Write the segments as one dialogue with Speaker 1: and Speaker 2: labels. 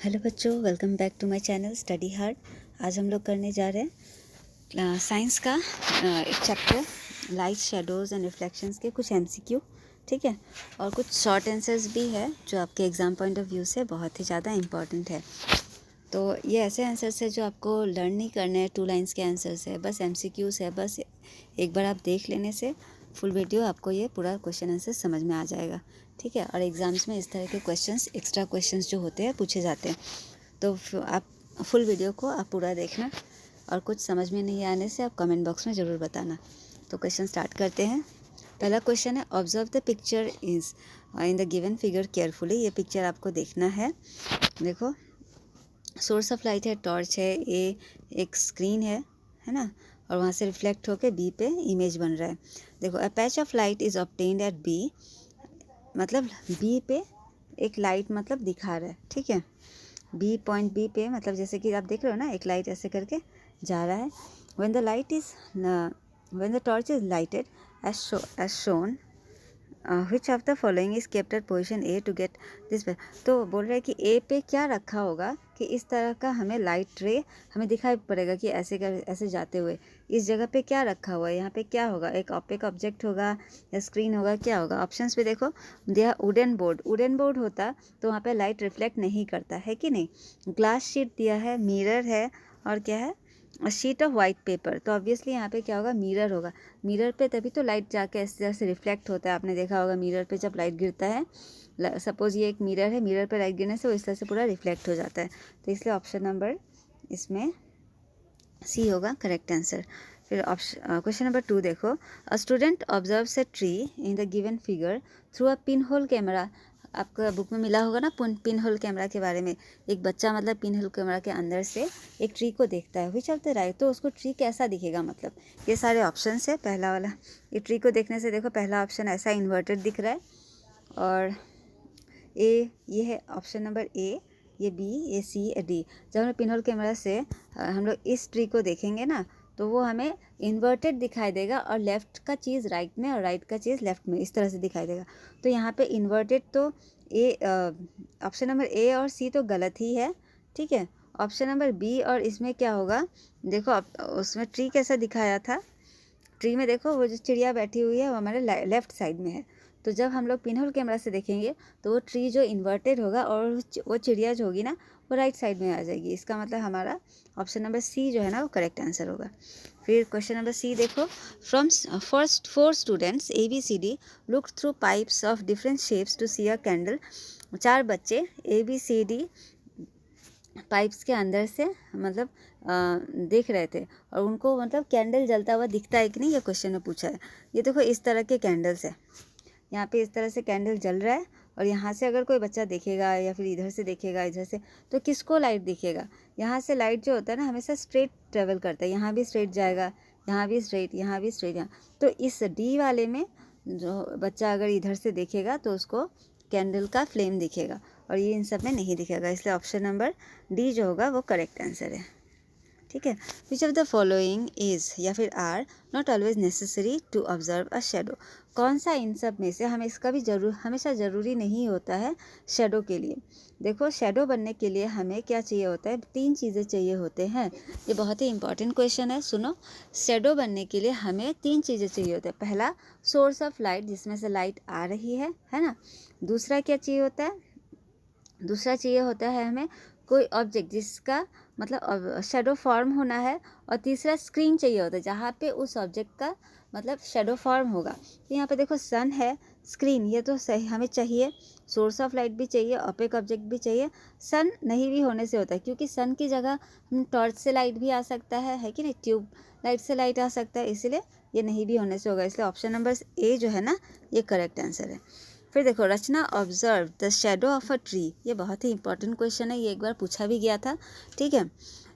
Speaker 1: Hello बच्चों, welcome back to my channel study hard. आज हम लोग करने जा रहे हैं साइंस का एक chapter light, shadows and reflections के कुछ एमसीक्यू, ठीक है। और कुछ शॉर्ट आंसर्स भी है जो आपके एग्ज़ाम पॉइंट ऑफ व्यू से बहुत ही ज़्यादा इम्पॉर्टेंट है। तो ये ऐसे आंसर्स है जो आपको लर्न नहीं करने हैं, 2 लाइन्स के आंसर्स है, बस एमसीक्यूज़ है। बस एक बार आप देख लेने से फुल वीडियो आपको ये पूरा क्वेश्चन आंसर समझ में आ जाएगा, ठीक है। और एग्ज़ाम्स में इस तरह के क्वेश्चंस, एक्स्ट्रा क्वेश्चंस जो होते हैं पूछे जाते हैं। तो आप फुल वीडियो को आप पूरा देखना, और कुछ समझ में नहीं आने से आप कमेंट बॉक्स में ज़रूर बताना। तो क्वेश्चन स्टार्ट करते हैं। पहला क्वेश्चन है, observe the picture is in the given figure carefully. ये पिक्चर आपको देखना है। देखो, सोर्स ऑफ लाइट है, टॉर्च है, ए एक स्क्रीन है ना, और वहाँ से रिफ्लेक्ट होकर बी पे इमेज बन रहा है। देखो, a patch of light is obtained at B, मतलब बी पे एक लाइट मतलब दिखा रहा है, ठीक है। बी पॉइंट बी पे, मतलब जैसे कि आप देख रहे हो ना, एक लाइट ऐसे करके जा रहा है। When the torch is lighted as shown which of the following is kept at position A to get this. तो बोल रहे हैं कि ए पे क्या रखा होगा कि इस तरह का हमें लाइट रे हमें दिखाई पड़ेगा कि ऐसे जाते हुए इस जगह पे क्या रखा हुआ है। यहाँ पे क्या होगा, एक ऑपेक ऑब्जेक्ट होगा या स्क्रीन होगा, क्या होगा। ऑप्शंस पे देखो, दिया वुडन बोर्ड होता तो वहाँ पे लाइट रिफ्लेक्ट नहीं करता है कि नहीं। ग्लास शीट दिया है, मिरर है, और क्या है, शीट ऑफ वाइट पेपर। तो ऑब्वियसली यहाँ पे क्या होगा, मिरर होगा। मिरर पे तभी तो लाइट जाके इस तरह से रिफ्लेक्ट होता है। आपने देखा होगा मिरर पे जब लाइट गिरता है, सपोज ये एक मिरर है, मिरर पे लाइट गिरने से वो इस तरह से पूरा रिफ्लेक्ट हो जाता है। तो इसलिए ऑप्शन नंबर इसमें सी होगा करेक्ट आंसर। फिर ऑप्शन क्वेश्चन नंबर 2 देखो, a student observes a tree in the given figure through a pin hole camera. आपका बुक में मिला होगा ना पिन होल कैमरा के बारे में। एक बच्चा मतलब पिन होल कैमरा के अंदर से एक ट्री को देखता है, विच ऑफ द राइट। तो उसको ट्री कैसा दिखेगा, मतलब ये सारे ऑप्शन है। पहला वाला, ये ट्री को देखने से देखो, पहला ऑप्शन ऐसा इन्वर्टेड दिख रहा है, और ए ये है ऑप्शन नंबर ए, ये बी, ये सी, ये डी। जब हम पिन होल कैमरा से हम लोग इस ट्री को देखेंगे ना, तो वो हमें इन्वर्टेड दिखाई देगा, और लेफ़्ट का चीज़ राइट में और राइट का चीज़ लेफ़्ट में इस तरह से दिखाई देगा। तो यहाँ पे इन्वर्टेड, तो ए ऑप्शन नंबर ए और सी तो गलत ही है, ठीक है। ऑप्शन नंबर बी और इसमें क्या होगा, देखो उसमें ट्री कैसा दिखाया था, ट्री में देखो वो जो चिड़िया बैठी हुई है वो हमारे लेफ़्ट साइड में है। तो जब हम लोग पिन होल कैमरा से देखेंगे तो वो ट्री जो इन्वर्टेड होगा, और वो चिड़िया जो होगी ना वो राइट साइड में आ जाएगी। इसका मतलब हमारा ऑप्शन नंबर सी जो है ना वो करेक्ट आंसर होगा। फिर क्वेश्चन नंबर सी देखो, from first 4 students ABCD look through pipes of different shapes to see a candle. 4 बच्चे ABCD पाइप्स के अंदर से मतलब देख रहे थे, और उनको मतलब कैंडल जलता हुआ दिखता है कि नहीं, ये क्वेश्चन में पूछा है। ये देखो इस तरह के कैंडल्स है, यहाँ पे इस तरह से कैंडल जल रहा है, और यहाँ से अगर कोई बच्चा देखेगा या फिर इधर से देखेगा, इधर से, तो किसको लाइट दिखेगा। यहाँ से लाइट जो होता है ना हमेशा स्ट्रेट ट्रेवल करता है, यहाँ भी स्ट्रेट जाएगा, यहाँ भी स्ट्रेट, यहाँ भी स्ट्रेट, यहाँ। तो इस डी वाले में जो बच्चा अगर इधर से देखेगा तो उसको कैंडल का फ्लेम दिखेगा, और ये इन सब में नहीं दिखेगा। इसलिए ऑप्शन नंबर डी जो होगा वो करेक्ट आंसर है, ठीक है। Which of the following is या फिर are not always necessary to observe a shadow. कौन सा इन सब में से हमें इसका भी हमेशा ज़रूरी नहीं होता है शेडो के लिए। देखो, शेडो बनने के लिए हमें क्या चाहिए होता है, 3 चीज़ें चाहिए होते हैं। ये बहुत ही इंपॉर्टेंट क्वेश्चन है, सुनो। शेडो बनने के लिए हमें 3 चीज़ें चाहिए होता है। पहला, सोर्स ऑफ लाइट, जिसमें से लाइट आ रही है ना। दूसरा क्या चाहिए होता है, दूसरा चाहिए होता है हमें कोई ऑब्जेक्ट जिसका मतलब शेडो फॉर्म होना है। और तीसरा, स्क्रीन चाहिए होता है जहाँ पे उस ऑब्जेक्ट का मतलब शेडो फॉर्म होगा। तो यहाँ पे देखो सन है, स्क्रीन, ये तो सही हमें चाहिए। सोर्स ऑफ लाइट भी चाहिए, ऑपेक ऑब्जेक्ट भी चाहिए। सन नहीं भी होने से होता है, क्योंकि सन की जगह हम टॉर्च से लाइट भी आ सकता है कि नहीं, ट्यूब लाइट से लाइट आ सकता है, इसलिए ये नहीं भी होने से होगा। इसलिए ऑप्शन नंबर ए जो है ना ये करेक्ट आंसर है। फिर देखो, Rachna observe the shadow of a tree. ये बहुत ही इंपॉर्टेंट क्वेश्चन है, ये एक बार पूछा भी गया था, ठीक है।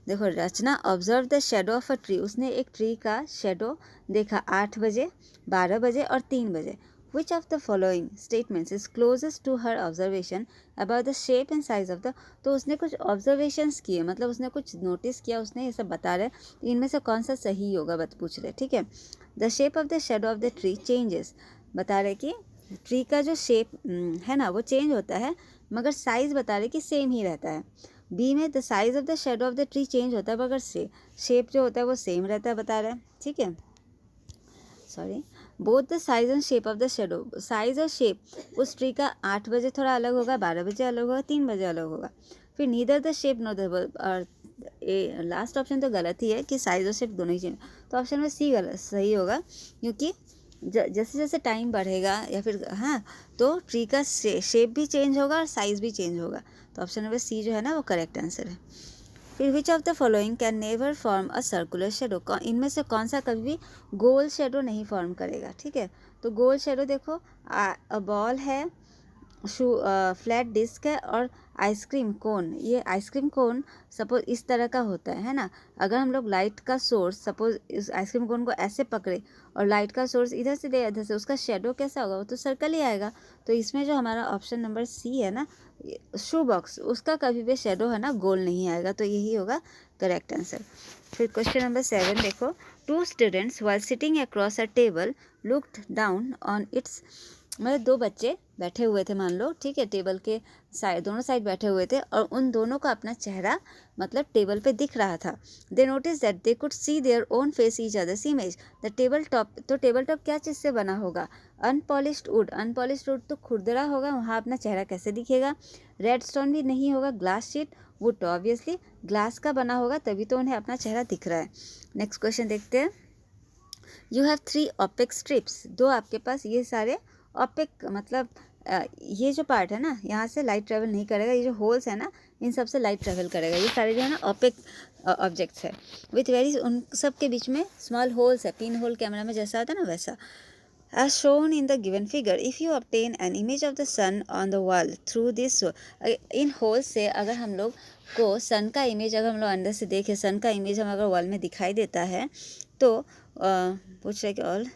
Speaker 1: देखो, Rachna observe the shadow of a tree, उसने एक ट्री का शेडो देखा 8 बजे, 12 बजे और 3 बजे। Which of the following statements is closest to her observation about the shape and size of the. तो उसने कुछ ऑब्जर्वेशंस किए, मतलब उसने कुछ नोटिस किया, उसने ये सब बता रहे, इनमें से कौन सा सही होगा पूछ रहे, ठीक है। The shape of the shadow of the tree changes, बता रहे कि ट्री का जो शेप है ना वो चेंज होता है, मगर साइज़ बता रहे कि सेम ही रहता है। बी में the size of the shadow of the tree change होता है, मगर शेप जो होता है वो सेम रहता है, बता रहे हैं, ठीक है। Sorry, both the size and shape of the shadow, size और शेप उस ट्री का 8 बजे थोड़ा अलग होगा, 12 बजे अलग होगा, 3 बजे अलग होगा। फिर neither the shape know the, और लास्ट ऑप्शन तो गलत ही है कि साइज और शेप दोनों ही चेंज, तो ऑप्शन में सी गलत सही होगा, क्योंकि जैसे जैसे टाइम बढ़ेगा या फिर हाँ, तो ट्री का शेप भी चेंज होगा और साइज़ भी चेंज होगा, तो ऑप्शन नंबर सी जो है ना वो करेक्ट आंसर है। फिर विच of the following can never form a circular shadow, इनमें से कौन सा कभी भी गोल शेडो नहीं फॉर्म करेगा, ठीक है। तो गोल शेडो देखो, अ बॉल है, फ्लैट डिस्क है और आइसक्रीम कोन, ये आइसक्रीम कोन सपोज इस तरह का होता है ना, अगर हम लोग लाइट का सोर्स सपोज इस आइसक्रीम कोन को ऐसे पकड़े और लाइट का सोर्स इधर से ले इधर से, उसका शेडो कैसा होगा, वो तो सर्कल ही आएगा। तो इसमें जो हमारा ऑप्शन नंबर सी है ना, शू बॉक्स, उसका कभी भी शेडो है ना गोल नहीं आएगा, तो यही होगा करेक्ट आंसर। फिर क्वेश्चन नंबर 7 देखो, 2 students while sitting across a table looked down on it's, मतलब 2 बच्चे बैठे हुए थे मान लो, ठीक है, टेबल के साइड, दोनों साइड बैठे हुए थे और उन दोनों का अपना चेहरा मतलब टेबल पे दिख रहा था। दे notice that they could see their own face each others image the table top, तो टेबल टॉप क्या चीज़ से बना होगा, अनपॉलिश्ड वुड, अनपॉलिश्ड वुड तो खुरदरा होगा, वहाँ अपना चेहरा कैसे दिखेगा। रेड स्टोन भी नहीं होगा, ग्लास शीट, वुड तो ऑब्वियसली ग्लास का बना होगा, तभी तो उन्हें अपना चेहरा दिख रहा है। नेक्स्ट क्वेश्चन देखते हैं, यू हैव 3 ओपेक स्ट्रिप्स, 2 आपके पास ये सारे ओपेक, मतलब ये जो पार्ट है ना, यहाँ से लाइट ट्रेवल नहीं करेगा, ये जो होल्स है ना इन सब से लाइट ट्रेवल करेगा, ये सारे जो है ना ओपेक ऑब्जेक्ट्स है, विथ वेरी, उन सब के बीच में स्मॉल होल्स है, पिन होल कैमरा में जैसा आता है ना वैसा। As shown in the given figure, if you obtain an image of the sun on the wall through this, in holes से अगर हम लोग को सन का इमेज, अगर हम लोग अंदर से देखें सन का इमेज हम अगर वॉल में दिखाई देता है, तो पूछ रहे कि all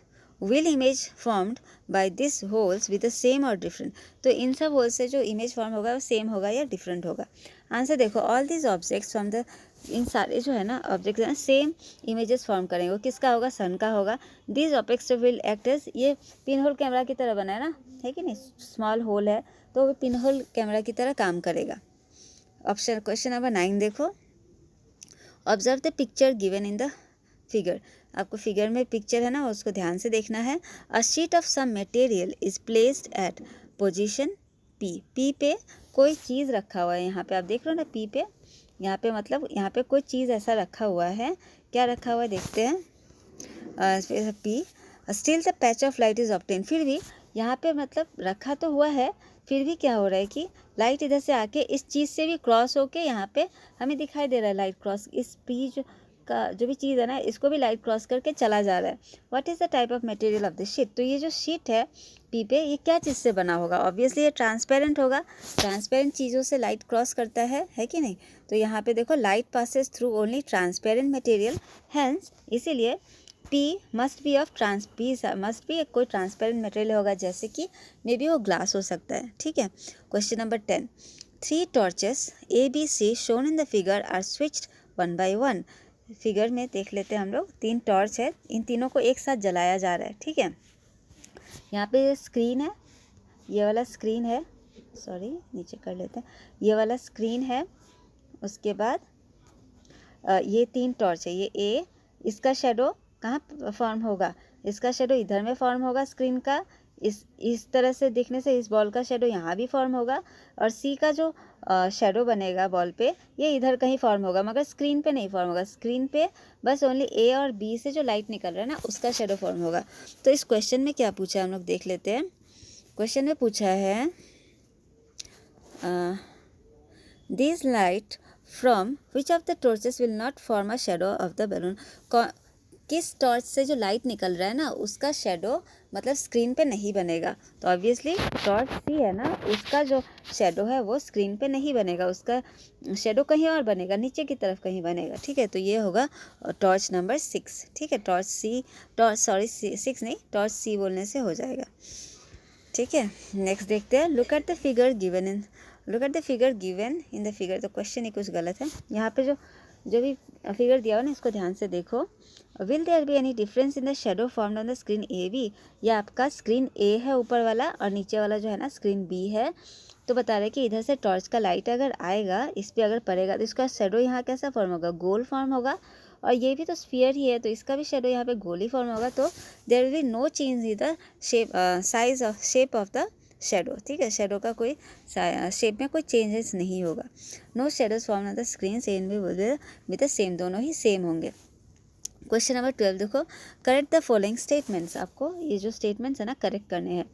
Speaker 1: will image formed by this holes with the same और डिफरेंट, तो इन सब होल्स से जो इमेज फॉर्म होगा वो सेम होगा या डिफरेंट होगा। आंसर देखो, all this objects from the, इन सारे जो है ना ऑब्जेक्ट्स हैं सेम इमेजेस फॉर्म करेंगे, वो किसका होगा, सन का होगा। This objects will act as, ये पिन होल कैमरा की तरह बना है ना, है कि नहीं, स्मॉल होल है तो वो पिन होल कैमरा की तरह काम करेगा। ऑप्शन क्वेश्चन नंबर 9 देखो, observe the picture given in the figure, आपको फिगर में पिक्चर है ना उसको ध्यान से देखना है। A sheet of some material is placed at position P, P पे कोई चीज़ रखा हुआ है, यहाँ पे आप देख रहे हो ना पी पे, यहाँ पे मतलब यहाँ पे कोई चीज़ ऐसा रखा हुआ है, क्या रखा हुआ है देखते हैं, P, still the patch of light is obtain, फिर भी यहाँ पे मतलब रखा तो हुआ है, फिर भी क्या हो रहा है कि लाइट इधर से आके इस चीज़ से भी क्रॉस होके यहाँ पे हमें दिखाई दे रहा है, लाइट क्रॉस, इस पी का जो भी चीज़ है ना इसको भी लाइट क्रॉस करके चला जा रहा है। What is the type of material of the sheet, तो ये जो शीट है पी पे ये क्या चीज़ से बना होगा, ऑब्वियसली ये ट्रांसपेरेंट होगा, ट्रांसपेरेंट चीज़ों से लाइट क्रॉस करता है कि नहीं। तो यहाँ पे देखो light passes through only transparent material, hence इसीलिए P must be of P must be कोई ट्रांसपेरेंट मटेरियल होगा, जैसे कि मे बी वो ग्लास हो सकता है, ठीक है। Question number 10, 3 torches ABC shown in the figure are switched 1 by 1, figure में देख लेते हैं हम लोग, 3 टॉर्च है, इन तीनों को एक साथ जलाया जा रहा है, ठीक है। यहाँ पे स्क्रीन है, ये वाला स्क्रीन है, सॉरी नीचे कर लेते हैं, ये वाला स्क्रीन है, उसके बाद ये 3 टॉर्च है, ये ए, इसका शेडो कहाँ फॉर्म होगा, इसका शेडो इधर में फॉर्म होगा स्क्रीन का, इस तरह से दिखने से इस बॉल का शेडो यहाँ भी फॉर्म होगा, और सी का जो शेडो बनेगा बॉल पे ये इधर कहीं फॉर्म होगा, मगर स्क्रीन पे नहीं फॉर्म होगा, स्क्रीन पे बस ओनली ए और बी से जो लाइट निकल रहा है ना उसका शेडो फॉर्म होगा। तो इस क्वेश्चन में क्या पूछा है हम लोग देख लेते हैं। क्वेश्चन में पूछा है this light from which of the torches will not form a shadow of the balloon, किस टॉर्च से जो लाइट निकल रहा है ना उसका शेडो मतलब स्क्रीन पे नहीं बनेगा, तो ऑब्वियसली टॉर्च सी है ना उसका जो शेडो है वो स्क्रीन पे नहीं बनेगा, उसका शेडो कहीं और बनेगा, नीचे की तरफ कहीं बनेगा, ठीक है। तो ये होगा टॉर्च नंबर 6, ठीक है, टॉर्च 6 नहीं, टॉर्च सी बोलने से हो जाएगा, ठीक है। नेक्स्ट देखते हैं, look at the figure given in the figure, तो क्वेश्चन ही कुछ गलत है, यहाँ पे जो भी फिगर दिया हुआ ना इसको ध्यान से देखो। Will there be any difference in the shadow formed on the screen A B, या आपका स्क्रीन ए है ऊपर वाला और नीचे वाला जो है ना स्क्रीन बी है, तो बता रहे कि इधर से टॉर्च का लाइट अगर आएगा, इस पर अगर पड़ेगा तो इसका शेडो यहाँ कैसा फॉर्म होगा, गोल फॉर्म होगा। और ये भी तो स्फीयर ही है, तो इसका भी शेडो यहाँ पे गोल ही फॉर्म होगा। तो there will be no change in the shape size of shape of the shadow. ठीक है, शेडो का कोई शेप में कोई चेंजेस नहीं होगा। No shadows form on the screen same भी द सेम, दोनों ही सेम होंगे। क्वेश्चन नंबर 12 देखो, करेक्ट द फॉलोइंग स्टेटमेंट्स। आपको ये जो स्टेटमेंट्स है ना करेक्ट करने हैं।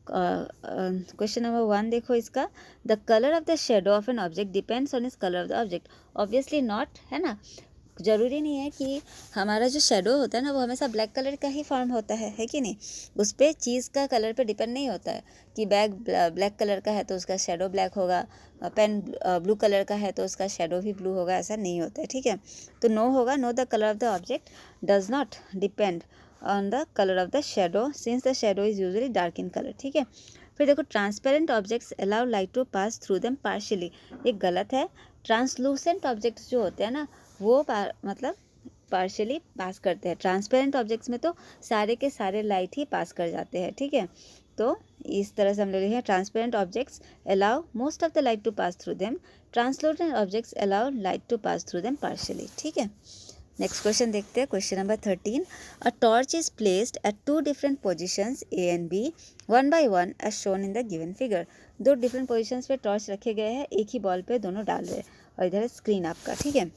Speaker 1: क्वेश्चन नंबर 1 देखो इसका, the colour of the shadow of an object depends on is colour of the object. Obviously not, है ना, ज़रूरी नहीं है कि हमारा जो शेडो होता है ना वो हमेशा ब्लैक कलर का ही फॉर्म होता है कि नहीं। उस पर चीज़ का कलर पे डिपेंड नहीं होता है कि बैग ब्लैक कलर का है तो उसका शेडो ब्लैक होगा, पेन ब्लू कलर का है तो उसका शेडो भी ब्लू होगा, ऐसा नहीं होता है। ठीक है, तो नो होगा, no the colour of the object does not depend on the colour of the shadow since the shadow is usually dark in colour. ठीक है, फिर देखो, transparent objects allow light to pass through them partially. ये गलत है। Translucent objects जो होते हैं ना वो मतलब पार्शियली पास करते हैं। ट्रांसपेरेंट ऑब्जेक्ट्स में तो सारे के सारे लाइट ही पास कर जाते हैं। ठीक है, तो इस तरह से हम लोग लिखें, transparent objects allow most of the light to pass through them, translucent objects allow light to pass through them partially. ठीक है, नेक्स्ट क्वेश्चन देखते हैं। Question number 13, a torch is placed at 2 different positions A and B 1 by 1 as shown in the given figure. 2 different positions पे torch रखे गए हैं, एक ही ball पे दोनों डाल रहे हैं और इधर स्क्रीन आपका। ठीक है,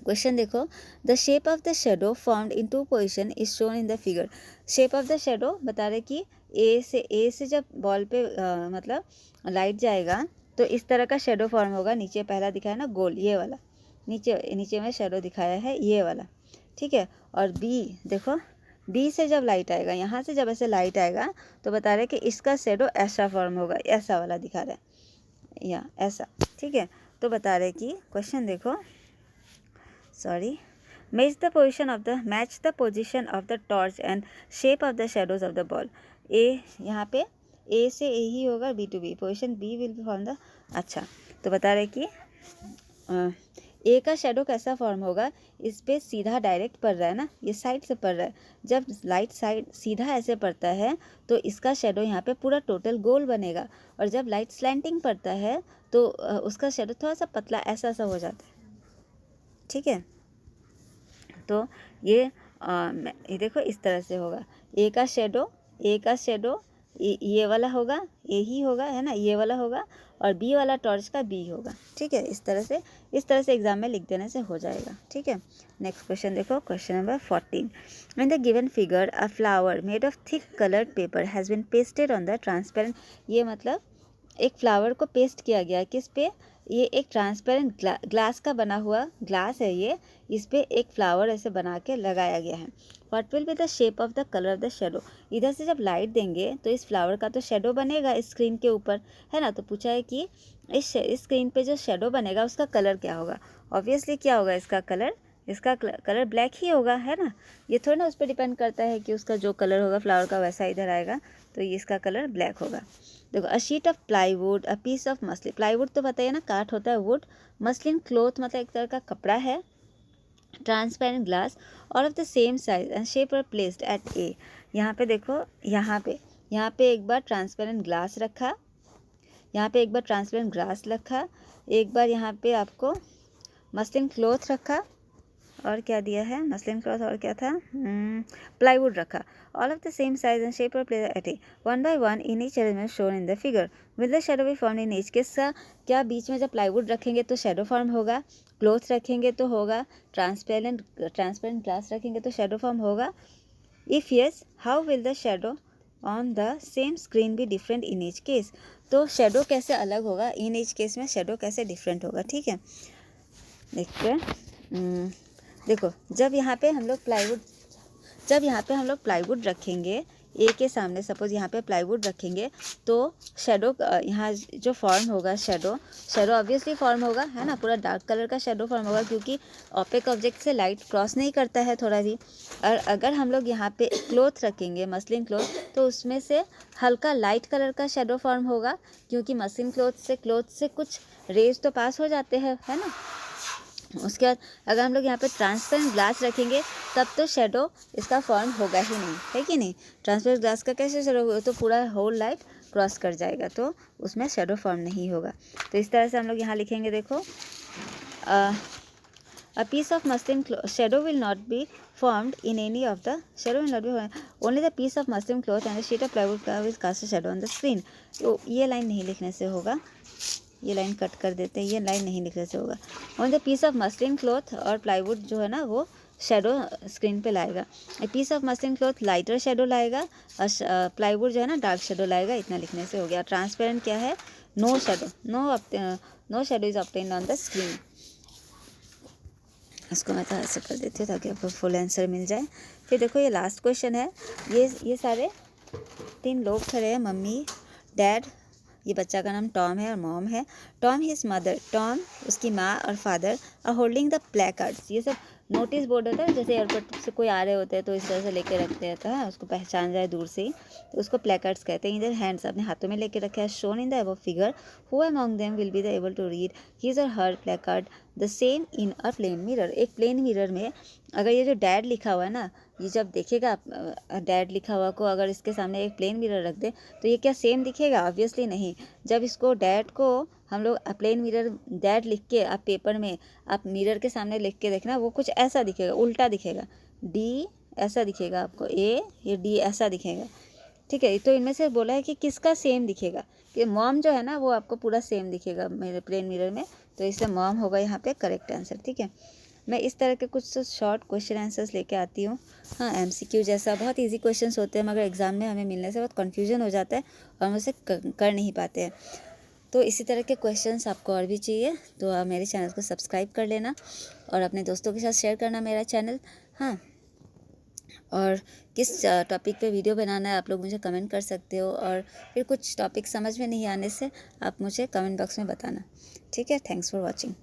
Speaker 1: क्वेश्चन देखो, the shape of the shadow formed in 2 position is shown in the figure. Shape of the shadow बता रहे कि ए से जब बॉल पे मतलब लाइट जाएगा तो इस तरह का शेडो फॉर्म होगा। नीचे पहला दिखाया ना गोल, ये वाला नीचे में शेडो दिखाया है ये वाला। ठीक है, और बी देखो, बी से जब लाइट आएगा, यहाँ से जब ऐसे लाइट आएगा तो बता रहे कि इसका शेडो ऐसा फॉर्म होगा, ऐसा वाला दिखा रहा है या ऐसा। ठीक है, तो बता रहे कि क्वेश्चन देखो, match the position of the torch and shape of the shadows of the ball. A यहाँ पे ए से ए ही होगा, B to B, position B will be form the. अच्छा, तो बता रहे कि ए का शेडो कैसा फॉर्म होगा, इस पे सीधा डायरेक्ट पड़ रहा है ना, ये साइड से पड़ रहा है। जब लाइट साइड सीधा ऐसे पड़ता है तो इसका शेडो यहाँ पे पूरा टोटल गोल बनेगा, और जब लाइट स्लैंटिंग पड़ता है तो उसका शेडो थोड़ा सा पतला ऐसा हो जाता है। ठीक है, तो ये देखो इस तरह से होगा, ए का शेडो ये वाला होगा, ए ही होगा, है ना, ये वाला होगा, और बी वाला टॉर्च का बी होगा। ठीक है, इस तरह से एग्जाम में लिख देने से हो जाएगा। ठीक है, नेक्स्ट क्वेश्चन देखो, question number 14, in the given figure a flower made of thick coloured paper has been pasted on the transparent. ये मतलब एक फ्लावर को पेस्ट किया गया, किस पे, ये एक ट्रांसपेरेंट ग्लास का बना हुआ ग्लास है ये, इस पे एक फ्लावर ऐसे बना के लगाया गया है। What will be the shape of the colour of the shadow. इधर से जब लाइट देंगे तो इस फ्लावर का तो शेडो बनेगा स्क्रीन के ऊपर, है ना। तो पूछा है कि इस स्क्रीन पे जो शेडो बनेगा उसका कलर क्या होगा। ऑब्वियसली क्या होगा इसका कलर ब्लैक ही होगा, है ना। ये थोड़ा ना उस पर डिपेंड करता है कि उसका जो कलर होगा फ्लावर का वैसा इधर आएगा, तो ये इसका कलर ब्लैक होगा। देखो, a sheet of plywood, a piece of muslin. Plywood तो बताइए ना, काठ होता है, वुड, मसलिन क्लोथ मतलब एक तरह का कपड़ा है, transparent glass all of the same size and shape are placed at A. यहाँ पे देखो, यहाँ पे एक बार ट्रांसपेरेंट ग्लास रखा, एक बार यहाँ पे आपको मसलिन क्लॉथ रखा, और क्या दिया है, मसलिन क्लॉथ, और क्या था, प्लाईवुड रखा। All of the same size and shape और place at A 1 by 1 in each element shown in the figure. Will the shadow be form in each case. क्या बीच में जब प्लाईवुड रखेंगे तो शेडो फॉर्म होगा, क्लॉथ रखेंगे तो होगा, ट्रांसपेरेंट ग्लास रखेंगे तो शेडो फॉर्म होगा। If yes, how will the shadow on the same screen be different in each case. तो शेडो कैसे अलग होगा, इन ईच केस में शेडो कैसे डिफरेंट होगा। ठीक है, देखते हैं। देखो, जब यहाँ पे हम लोग प्लाईवुड रखेंगे ए के सामने, सपोज यहाँ पे प्लाईवुड रखेंगे तो शेडो यहाँ जो फॉर्म होगा, शेडो ऑब्वियसली फॉर्म होगा, है ना। पूरा डार्क कलर का शेडो फॉर्म होगा क्योंकि ओपेक ऑब्जेक्ट से लाइट क्रॉस नहीं करता है थोड़ा भी। और अगर हम लोग यहाँ पे क्लॉथ रखेंगे, मसलिन क्लॉथ, तो उसमें से हल्का लाइट कलर का शेडो फॉर्म होगा क्योंकि मसलिन क्लॉथ से कुछ रेज तो पास हो जाते हैं, है ना। उसके बाद अगर हम लोग यहाँ पे ट्रांसपेरेंट ग्लास रखेंगे तब तो शेडो इसका फॉर्म होगा ही नहीं, है कि नहीं। ट्रांसपेरेंट ग्लास का कैसे शेडो होगा, तो पूरा होल लाइट क्रॉस कर जाएगा तो उसमें शेडो फॉर्म नहीं होगा। तो इस तरह से हम लोग यहाँ लिखेंगे, देखो a piece of muslin shadow will not be formed in any of the shadow will not be formed. Only the piece of muslin cloth and the sheet of plywood will cast a shadow on the screen. तो ये line नहीं लिखने से होगा, ये line cut कर देते हैं, ये लाइन नहीं लिखने से होगा। On the piece of muslin cloth और प्लाईवुड जो है ना वो शेडो स्क्रीन पे लाएगा। A piece of muslin cloth lighter shadow लाएगा और प्लाईवुड जो है ना डार्क शेडो लाएगा। इतना लिखने से हो गया। ट्रांसपेरेंट क्या है? No shadow, no shadow is obtained on the screen. इसको मैं तो ऐसे कर देती हूँ ताकि आपको फुल आंसर मिल जाए। फिर देखो ये लास्ट क्वेश्चन है। ये सारे 3 लोग खड़े हैं, मम्मी, डैड, ये बच्चा का नाम टॉम है और मॉम है। टॉम हिज मदर, टॉम उसकी माँ और father are holding the placards. ये सब नोटिस बोर्ड होता है, जैसे एयरपोर्ट से कोई आ रहे होते हैं तो इस तरह से लेके रखते रहता है, उसको पहचान जाए दूर से ही, तो उसको प्लेकार्ड्स कहते हैं। इधर हैंड्स अपने हाथों में लेके रखे हैं। Shown in the above figure, who among them will be the able to read his or her placard the same in a plane mirror. एक प्लेन मिरर में अगर ये जो डैड लिखा हुआ है ना, ये जब देखेगा डैड लिखा हुआ को अगर इसके सामने एक प्लेन मिरर रख दे तो ये क्या सेम दिखेगा? ऑब्वियसली नहीं। जब इसको डैड को हम लोग प्लेन मिरर डैड लिख के आप पेपर में आप मिरर के सामने लिख के देखना, वो कुछ ऐसा दिखेगा, उल्टा दिखेगा। डी ऐसा दिखेगा आपको, ये डी ऐसा दिखेगा, ठीक है। तो इनमें से बोला है कि किसका सेम दिखेगा, कि मॉम जो है ना वो आपको पूरा सेम दिखेगा मेरे प्लेन मिरर में, तो इससे मॉम होगा यहाँ पे करेक्ट आंसर, ठीक है। मैं इस तरह के कुछ शॉर्ट क्वेश्चन आंसर्स लेके आती हूँ। हाँ, एमसीक्यू जैसा बहुत इजी क्वेश्चंस होते हैं, मगर एग्ज़ाम में हमें मिलने से बहुत कन्फ्यूजन हो जाता है और हम उसे कर नहीं पाते हैं। तो इसी तरह के क्वेश्चंस आपको और भी चाहिए तो आप मेरे चैनल को सब्सक्राइब कर लेना और अपने दोस्तों के साथ शेयर करना मेरा चैनल। हाँ, और किस टॉपिक पे वीडियो बनाना है आप लोग मुझे कमेंट कर सकते हो, और फिर कुछ टॉपिक समझ में नहीं आने से आप मुझे कमेंट बॉक्स में बताना, ठीक है। Thanks for watching.